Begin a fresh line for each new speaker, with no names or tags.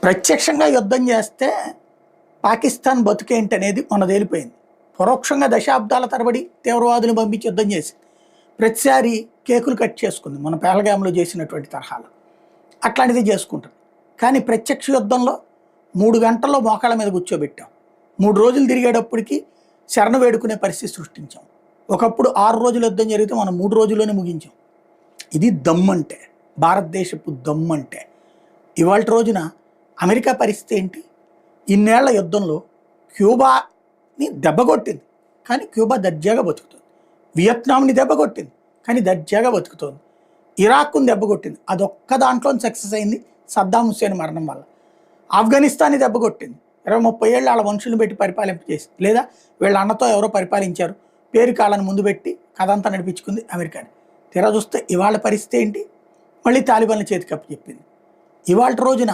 ప్రత్యక్షంగా యుద్ధం చేస్తే పాకిస్తాన్ బతుకేంటి అనేది మొన్న తేలిపోయింది. పరోక్షంగా దశాబ్దాల తరబడి తీవ్రవాదులు పంపించి యుద్ధం చేసి ప్రతిసారి కేకులు కట్ చేసుకుంది, మన పేలగాంలో చేసినటువంటి తరహాలో అట్లాంటిది చేసుకుంటుంది. కానీ ప్రత్యక్ష యుద్ధంలో 3 గంటల్లో మోకాళ్ళ మీద కూర్చోబెట్టాం. 3 రోజులు తిరిగేటప్పటికి శరణ వేడుకునే పరిస్థితి సృష్టించాం. ఒకప్పుడు 6 రోజులు యుద్ధం జరిగితే మనం 3 రోజుల్లోనే ముగించాం. ఇది దమ్మంటే, భారతదేశపు దమ్మంటే. ఇవాళ రోజున అమెరికా పరిస్థితి ఏంటి? ఇన్నేళ్ల యుద్ధంలో క్యూబాని దెబ్బకొట్టింది, కానీ క్యూబా దర్జాగా బతుకుతుంది. వియత్నాంని దెబ్బకొట్టింది, కానీ దర్జాగా బతుకుతుంది. ఇరాక్ని దెబ్బకొట్టింది, అదొక్క దాంట్లో సక్సెస్ అయింది సద్దాం హుస్సేన్ మరణం వల్ల. ఆఫ్ఘనిస్తాన్ని దెబ్బకొట్టింది, 20-30 ఏళ్ళు వాళ్ళ మనుషులను పెట్టి పరిపాలింప చేసి, లేదా వీళ్ళ అన్నతో ఎవరో పరిపాలించారు, పేరు కాళ్ళని ముందు పెట్టి కథంతా నడిపించుకుంది అమెరికాని. తీరా చూస్తే ఇవాళ పరిస్థితి ఏంటి? మళ్ళీ తాలిబాన్ల చేతికి అప్పు చెప్పింది. ఇవాళ రోజున